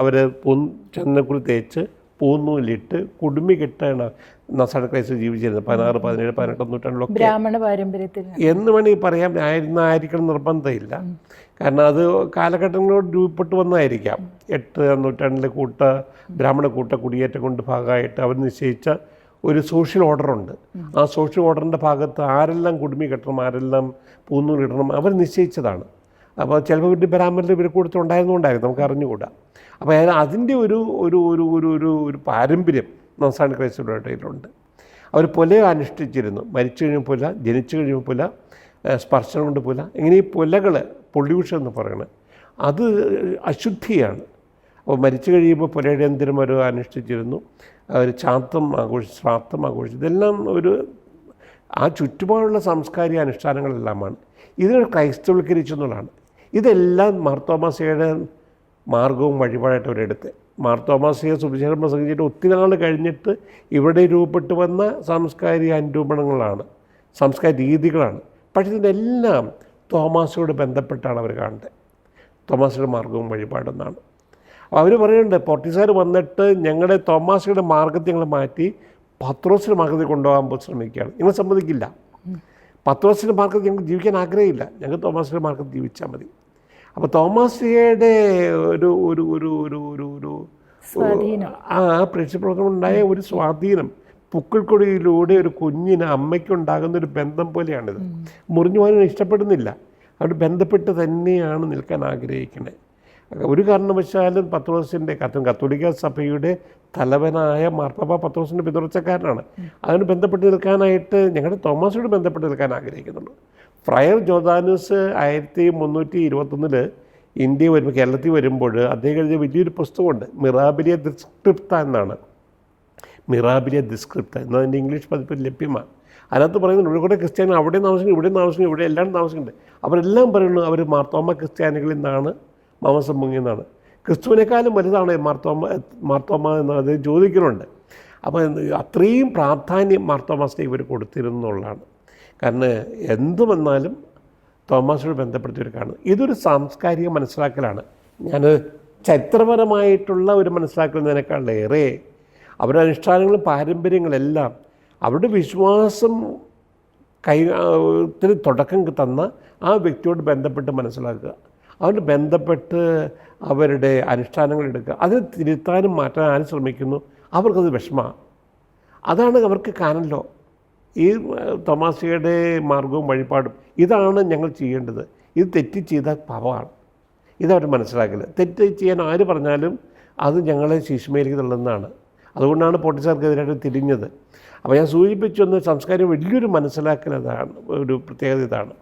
അവർ ചന്ദനക്കുറി തേച്ച് പൂന്നൂലിട്ട് കുടുമി കെട്ടാണ് നസാണ് ക്രൈസ്തവർ ജീവിച്ചിരുന്നത് 16, 17, 18 നൂറ്റാണ്ടിലൊക്കെ. ബ്രാഹ്മണ പാരമ്പര്യത്തിൽ എന്ന് വേണമെങ്കിൽ പറയാം. ആയിരിക്കണം നിർബന്ധമില്ല. കാരണം അത് കാലഘട്ടങ്ങളോട് രൂപപ്പെട്ടു വന്നതായിരിക്കാം. 8 നൂറ്റാണ്ടിലെ ബ്രാഹ്മണ കുടിയേറ്റം കൊണ്ട് ഭാഗമായിട്ട് അവർ നിശ്ചയിച്ച ഒരു സോഷ്യൽ ഓർഡറുണ്ട്. ആ സോഷ്യൽ ഓർഡറിൻ്റെ ഭാഗത്ത് ആരെല്ലാം കുടുമി കെട്ടണം, ആരെല്ലാം പൂന്നൂലിടണം അവർ നിശ്ചയിച്ചതാണ്. അപ്പോൾ ചിലപ്പോൾ ഇവരുടെ ബ്രാഹ്മണരുടെ ഇവരെ കൊടുത്തുണ്ടായിരുന്നുകൊണ്ടായിരുന്നു, നമുക്ക് അറിഞ്ഞുകൂടാ. അപ്പോൾ അതിൻ്റെ ഒരു ഒരു ഒരു ഒരു ഒരു ഒരു പാരമ്പര്യം നസാണ് ക്രൈസ്തവരുടെ ഇടയിലുണ്ട്. അവർ പുല അനുഷ്ഠിച്ചിരുന്നു. മരിച്ചു കഴിയുമ്പോൾ പുല, ജനിച്ചു കഴിയുമ്പോൾ പുല, സ്പർശനം കൊണ്ട് പുല, ഇങ്ങനെ ഈ പുലകൾ പൊള്യൂഷൻ എന്ന് പറയുന്നത് അത് അശുദ്ധിയാണ്. അപ്പോൾ മരിച്ചു കഴിയുമ്പോൾ പുലയുടെ എന്തിനും അവർ അനുഷ്ഠിച്ചിരുന്നു. അവർ ശ്രാദ്ധം ആഘോഷിച്ചു. ഇതെല്ലാം ആ ചുറ്റുപാടുള്ള സാംസ്കാരിക അനുഷ്ഠാനങ്ങളെല്ലാമാണ്. ഇതിനെ ക്രൈസ്തവൽക്കരിച്ചു എന്നുള്ളതാണ്. ഇതെല്ലാം മാർത്തോമാശ്ലീഹയുടെ മാർഗവും വഴിപാടായിട്ട് അവരെടുത്ത്. മാർത്തോമാശ്ലീഹ സുവിശേഷം പ്രസംഗിച്ചിട്ട് ഒത്തിരി നാൾ കഴിഞ്ഞിട്ട് ഇവിടെ രൂപപ്പെട്ടു വന്ന സാംസ്കാരിക അനുരൂപണങ്ങളാണ്, സാംസ്കാരിക രീതികളാണ്. പക്ഷേ ഇതിനെല്ലാം തോമാസയോട് ബന്ധപ്പെട്ടാണ് അവർ കാണുന്നത്. തോമാസയുടെ മാർഗവും വഴിപാടെന്നാണ്. അപ്പോൾ അവർ പറയുന്നുണ്ട്, പോർട്ടുഗീസുകാർ വന്നിട്ട് ഞങ്ങളുടെ തോമാസയുടെ മാർഗത്തെ ഞങ്ങൾ മാറ്റി പത്രോസിൻ്റെ മാർഗത്തിൽ കൊണ്ടുപോകാൻ ശ്രമിക്കുകയാണ്. ഞങ്ങൾ സമ്മതിക്കില്ല. പത്രോസിൻ്റെ മാർഗത്തിൽ ഞങ്ങൾക്ക് ജീവിക്കാൻ ആഗ്രഹമില്ല. ഞങ്ങൾ തോമാസയുടെ മാർഗത്തിൽ ജീവിച്ചാൽ മതി. അപ്പോൾ തോമാശ്ലീഹയുടെ ഒരു ഒരു ഒരു ഒരു ഒരു ഒരു ആ പ്രേക്ഷിപ്രവർത്തനം ഉണ്ടായ ഒരു സ്വാധീനം പുക്കിൾക്കൊടിയിലൂടെ ഒരു കുഞ്ഞിന് അമ്മയ്ക്കുണ്ടാകുന്നൊരു ബന്ധം പോലെയാണിത്. മുറിഞ്ഞു പോകാൻ ഇഷ്ടപ്പെടുന്നില്ല. അവർ ബന്ധപ്പെട്ട് തന്നെയാണ് നിൽക്കാൻ ആഗ്രഹിക്കുന്നത്. ഒരു കാരണവശാലും പത്രോസിൻ്റെ കത്തോലിക്ക സഭയുടെ തലവനായ മാർപ്പാപ്പ പത്രോസിൻ്റെ പിന്തുടർച്ചക്കാരനാണ്. അതിന് ബന്ധപ്പെട്ട് നിൽക്കാനായിട്ട് ഞങ്ങളുടെ തോമാസോട് ബന്ധപ്പെട്ട് നിൽക്കാൻ ആഗ്രഹിക്കുന്നുണ്ട്. ഫ്രയർ ജോർദാനൂസ് 1321 ഇന്ത്യ വരുമ്പോൾ, കേരളത്തിൽ വരുമ്പോൾ അദ്ദേഹം എഴുതിയ വലിയൊരു പുസ്തകമുണ്ട്, മിറാബിലിയ ദിസ്ക്രിപ്ത എന്നാണ്. മിറാബിലിയ ദിസ്ക്രിപ്ത എന്നതിൻ്റെ ഇംഗ്ലീഷ് പതിപ്പ് ലഭ്യമാണ്. അതിനകത്ത് പറയുന്നുണ്ട് ഇവിടെ കൂടെ ക്രിസ്ത്യാനികൾ അവിടെ താമസിക്കുന്നു, ഇവിടെ താമസിക്കുന്നു, ഇവിടെ എല്ലാം താമസിക്കുന്നുണ്ട്. അവരെല്ലാം പറയുന്നു അവർ മാർത്തോമ ക്രിസ്ത്യാനികളിൽ നിന്നാണ് മാംസം മുങ്ങിയെന്നാണ്. ക്രിസ്തുവിനേക്കാളും വലുതാണ് മാർത്തോമ എന്ന് അത് ചോദിക്കുന്നുണ്ട്. അപ്പോൾ അത്രയും പ്രാധാന്യം മാർത്തോമാസിനെ ഇവർ കൊടുത്തിരുന്നുള്ളതാണ്. കാരണം എന്തു വന്നാലും തോമാസോട് ബന്ധപ്പെടുത്തിയവർ കാണുന്നത്. ഇതൊരു സാംസ്കാരിക മനസ്സിലാക്കലാണ്. ഞാൻ ചരിത്രപരമായിട്ടുള്ള ഒരു മനസ്സിലാക്കുന്നതിനേക്കാളേറെ അവരുടെ അനുഷ്ഠാനങ്ങളും പാരമ്പര്യങ്ങളെല്ലാം അവരുടെ വിശ്വാസം ത്തിന് തുടക്കം തന്ന ആ വ്യക്തിയോട് ബന്ധപ്പെട്ട് മനസ്സിലാക്കുക, അവരുടെ ബന്ധപ്പെട്ട് അവരുടെ അനുഷ്ഠാനങ്ങൾ എടുക്കുക. അതിന് തിരുത്താനും മാറ്റാൻ ആരും ശ്രമിക്കുന്നു അവർക്കത് വിഷമമാണ്. അതാണ് അവർക്ക് കാണല്ലോ. ഈ തോമാശ്ലീഹയുടെ മാർഗവും വഴിപാടും ഇതാണ് ഞങ്ങൾ ചെയ്യേണ്ടത്. ഇത് തെറ്റ് ചെയ്താൽ പാപമാണ്. ഇതവർ മനസ്സിലാക്കില്ല. തെറ്റ് ചെയ്യാൻ ആര് പറഞ്ഞാലും അത് ഞങ്ങളെ ശിശുമയിലേക്ക് തള്ളുന്നതാണ്. അതുകൊണ്ടാണ് പോർട്ടുഗീസുകാർക്കെതിരായിട്ട് തിരിഞ്ഞത്. അപ്പോൾ ഞാൻ സൂചിപ്പിച്ചു വന്ന സംസ്കാരം വലിയൊരു മനസ്സിലാക്കൽ, അതാണ് ഒരു പ്രത്യേകത. ഇതാണ്